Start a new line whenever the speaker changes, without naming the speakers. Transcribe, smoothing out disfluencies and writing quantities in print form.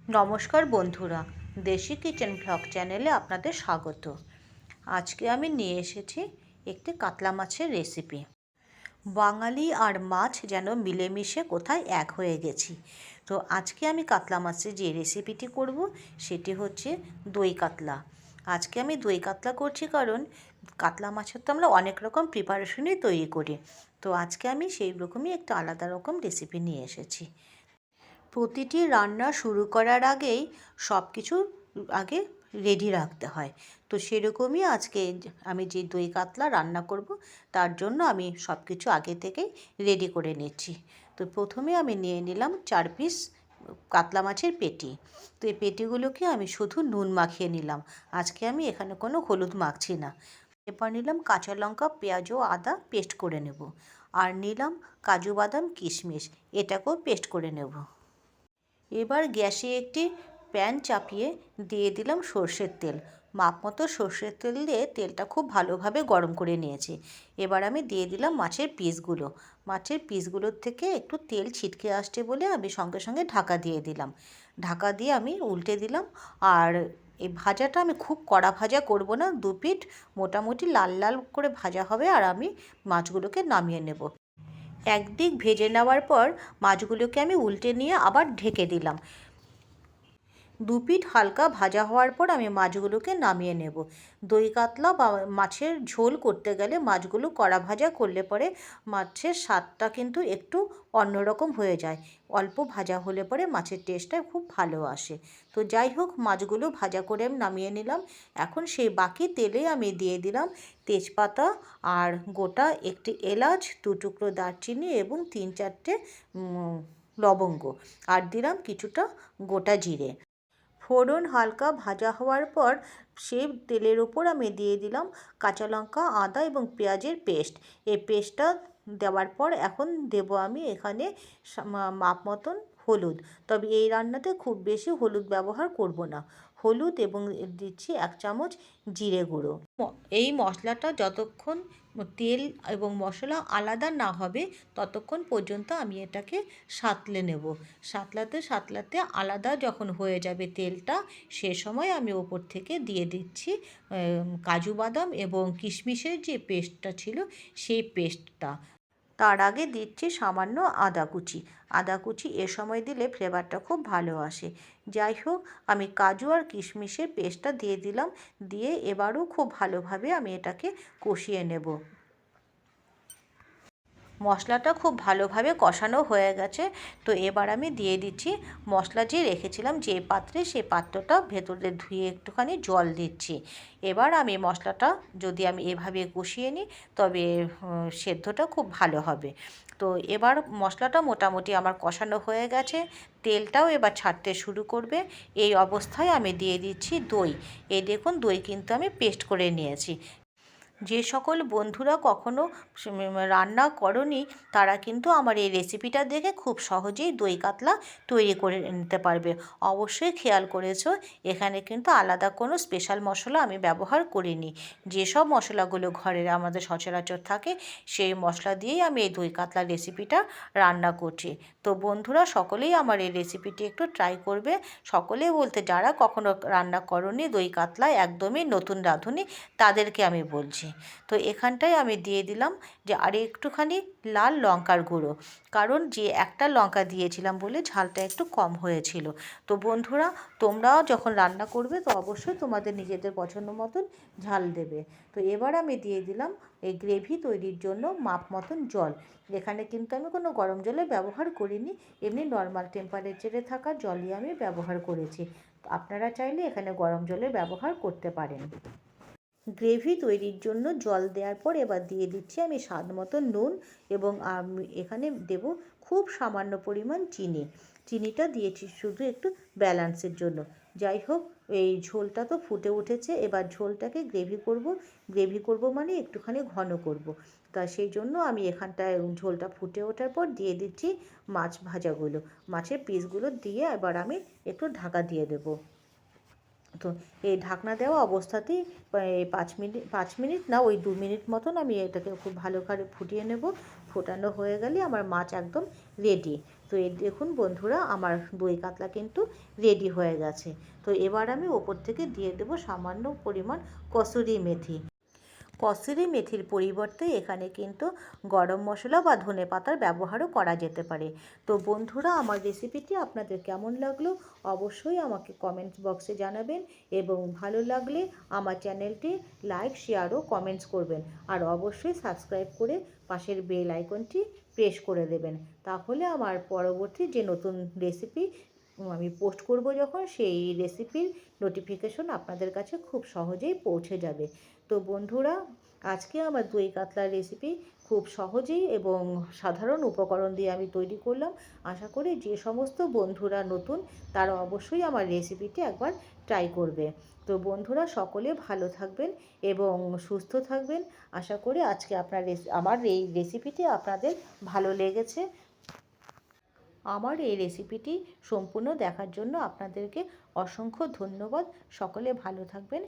নমস্কার বন্ধুরা, দেশি কিচেন ব্লগ চ্যানেলে আপনাদের স্বাগত। আজকে আমি নিয়ে এসেছি একটি কাতলা মাছের রেসিপি। বাঙালি আর মাছ যেন মিলেমিশে কোথায় এক হয়ে গেছি। তো আজকে আমি কাতলা মাছের যে রেসিপিটি করব সেটি হচ্ছে দই কাতলা। আজকে আমি দই কাতলা করছি কারণ কাতলা মাছের তো আমরা অনেক রকম প্রিপারেশনই তৈরি করি। তো আজকে আমি সেই রকমই একটা আলাদা রকম রেসিপি নিয়ে এসেছি। প্রতিটি রান্না শুরু করার আগেই সব কিছু আগে রেডি রাখতে হয়। তো সেরকমই আজকে আমি যে দই কাতলা রান্না করব তার জন্য আমি সব কিছু আগে থেকেই রেডি করে নিচ্ছি। তো প্রথমে আমি নিয়ে নিলাম 4 পিস কাতলা মাছের পেটি। তো এই পেটিগুলোকে আমি শুধু নুন মাখিয়ে নিলাম। আজকে আমি এখানে কোনো হলুদ মাখছি না। এরপর নিলাম কাঁচা লঙ্কা, পেঁয়াজ ও আদা পেস্ট করে নেব। আর নিলাম কাজু বাদাম কিশমিশ, এটাকেও পেস্ট করে নেব। এবার গ্যাসে একটি প্যান চাপিয়ে দিয়ে দিলাম সর্ষের তেল। মাপ মতো সর্ষের তেল দিয়ে তেলটা খুব ভালোভাবে গরম করে নিয়েছি। এবার আমি দিয়ে দিলাম মাছের পিসগুলো। মাছের পিসগুলোর থেকে একটু তেল ছিটকে আসছে বলে আমি সঙ্গে সঙ্গে ঢাকা দিয়ে দিলাম। ঢাকা দিয়ে আমি উল্টে দিলাম। আর এই ভাজাটা আমি খুব কড়া ভাজা করব না, দুপিঠ মোটামুটি লাল লাল করে ভাজা হবে। আর আমি মাছগুলোকে নামিয়ে নেব। একদিক ভেজে নেওয়ার পর মাছগুলোকে আমি উল্টে নিয়ে আবার ঢেকে দিলাম। দুপিঠ হালকা ভাজা হওয়ার পর আমি মাছগুলোকে নামিয়ে নেব। দই কাতলা বা মাছের ঝোল করতে গেলে মাছগুলো কড়া ভাজা করলে পরে মাছের স্বাদটা কিন্তু একটু অন্যরকম হয়ে যায়। অল্প ভাজা হলে পরে মাছের টেস্টটা খুব ভালো আসে। তো যাই হোক, মাছগুলো ভাজা করে আমি নামিয়ে নিলাম। এখন সেই বাকি তেলে আমি দিয়ে দিলাম তেজপাতা আর গোটা একটি এলাচ, 2 টুকরো দারচিনি এবং 3-4টে লবঙ্গ, আর দিলাম কিছুটা গোটা জিরে। ফোড়ন হালকা ভাজা হওয়ার পর সেই তেলের ওপর আমি দিয়ে দিলাম কাঁচা লঙ্কা, আদা এবং পেঁয়াজের পেস্ট। এই পেস্টটা দেওয়ার পর এখন দেব আমি এখানে মাপ মতন হলুদ। তবে এই রান্নাতে খুব বেশি হলুদ ব্যবহার করব না। হলুদ এবং দিচ্ছি 1 চামচ জিরে গুঁড়ো। এই মশলাটা যতক্ষণ তেল এবং মশলা আলাদা না হবে ততক্ষণ পর্যন্ত আমি এটাকে সাঁতলে নেব। সাঁতলাতে সাঁতলাতে আলাদা যখন হয়ে যাবে তেলটা, সে সময় আমি ওপর থেকে দিয়ে দিচ্ছি কাজু বাদাম এবং কিশমিশের যে পেস্টটা ছিল সেই পেস্টটা। তার আগে দিচ্ছি সামান্য আদা কুচি। আদা কুচি এ সময় দিলে ফ্লেভারটা খুব ভালো আসে। যাই হোক, আমি কাজু আর কিশমিশের পেস্টটা দিয়ে দিলাম। দিয়ে এবারও খুব ভালোভাবে আমি এটাকে কষিয়ে নেব। মশলাটা খুব ভালোভাবে কষানো হয়ে গেছে। তো এবার আমি দিয়ে দিচ্ছি মশলা যে রেখেছিলাম যে পাত্রে, সেই পাত্রটা ভেতরে ধুয়ে একটুখানি জল দিচ্ছি। এবার আমি মশলাটা যদি আমি এভাবে কষিয়ে নিই তবে সেদ্ধটা খুব ভালো হবে। তো এবার মশলাটা মোটামুটি আমার কষানো হয়ে গেছে, তেলটাও এবার ছাড়তে শুরু করবে। এই অবস্থায় আমি দিয়ে দিচ্ছি দই। এই দেখুন, দই কিন্তু আমি পেস্ট করে নিয়েছি। যে সকল বন্ধুরা কখনো রান্না করনি তারা কিন্তু আমার এই রেসিপিটা দেখে খুব সহজেই দই কাতলা তৈরি করে নিতে পারবে। অবশ্যই খেয়াল করেছো, এখানে কিন্তু আলাদা কোনো স্পেশাল মশলা আমি ব্যবহার করিনি। যেসব মশলাগুলো ঘরে আমাদের সচরাচর থাকে সেই মশলা দিয়েই আমি এই দই কাতলা রেসিপিটা রান্না করছি। তো বন্ধুরা সকলেই আমার এই রেসিপিটি একটু ট্রাই করবে। সকলেই বলতে যারা কখনো রান্না করনি দই কাতলা, একদমই নতুন রাঁধুনি, তাদেরকে আমি বলছি। তো এখানটায় আমি দিয়ে দিলাম যে আর একটুখানি লাল লঙ্কার গুঁড়ো, কারণ যে একটা লঙ্কা দিয়েছিলাম বলে ঝালটা একটু কম হয়েছিল। তো বন্ধুরা, তোমরাও যখন রান্না করবে তো অবশ্যই তোমাদের নিজেদের পছন্দ মতন ঝাল দেবে। তো এবার আমি দিয়ে দিলাম এই গ্রেভি তৈরির জন্য মাপ মতন জল। এখানে কিন্তু আমি কোনো গরম জলের ব্যবহার করিনি, এমনি নর্মাল টেম্পারেচারে থাকা জলই আমি ব্যবহার করেছি। আপনারা চাইলে এখানে গরম জলের ব্যবহার করতে পারেন। গ্রেভি তৈরির জন্য জল দেওয়ার পর এবার দিয়ে দিচ্ছি আমি স্বাদ মতো নুন এবং আমি এখানে দেব খুব সামান্য পরিমাণ চিনি। চিনিটা দিয়েছি শুধু একটু ব্যালেন্সের জন্য। যাই হোক, এই ঝোলটা তো ফুটে উঠেছে, এবার ঝোলটাকে গ্রেভি করব মানে একটুখানি ঘন করব। তা সেই জন্য আমি এখানটায় ঝোলটা ফুটে ওঠার পর দিয়ে দিচ্ছি মাছ ভাজাগুলো। মাছের পিসগুলো দিয়ে এবার আমি একটু ঢাকা দিয়ে দেবো। তো এই ঢাকনা দেওয়া অবস্থাতেই 5 মিনিট না, ওই 2 মিনিট মতন আমি এটাকে খুব ভালো করে ফুটিয়ে নেব। ফোটানো হয়ে গেলে আমার মাছ একদম রেডি। তো এই দেখুন বন্ধুরা, আমার দই কাতলা কিন্তু রেডি হয়ে গেছে। তো এবার আমি ওপর থেকে দিয়ে দেবো সামান্য পরিমাণ কসুরি মেথি। কসুরি মেথির পরিবর্তে এখানে কিন্তু গরম মশলা বা ধনেপাতার ব্যবহারও করা যেতে পারে। তো বন্ধুরা, আমার রেসিপিটি আপনাদের কেমন লাগলো অবশ্যই আমাকে কমেন্টস বক্সে জানাবেন, এবং ভালো লাগলে আমার চ্যানেলটি লাইক, শেয়ার ও কমেন্টস করবেন। আর অবশ্যই সাবস্ক্রাইব করে পাশের বেল আইকনটি প্রেস করে দেবেন, তাহলে আমার পরবর্তী যে নতুন রেসিপি আমি পোস্ট করব যখন, সেই রেসিপির নোটিফিকেশন আপনাদের কাছে খুব সহজেই পৌঁছে যাবে। তো বন্ধুরা, আজকে আমার দই কাতলার রেসিপি খুব সহজেই এবং সাধারণ উপকরণ দিয়ে আমি তৈরি করলাম। আশা করি যে সমস্ত বন্ধুরা নতুন, তারা অবশ্যই আমার রেসিপিটি একবার ট্রাই করবে। তো বন্ধুরা, সকলে ভালো থাকবেন এবং সুস্থ থাকবেন। আশা করি আজকে আমার এই রেসিপিটি আপনাদের ভালো লেগেছে। আমার এই রেসিপিটি সম্পূর্ণ দেখার জন্য আপনাদেরকে অসংখ্য ধন্যবাদ। সকলে ভালো থাকবেন।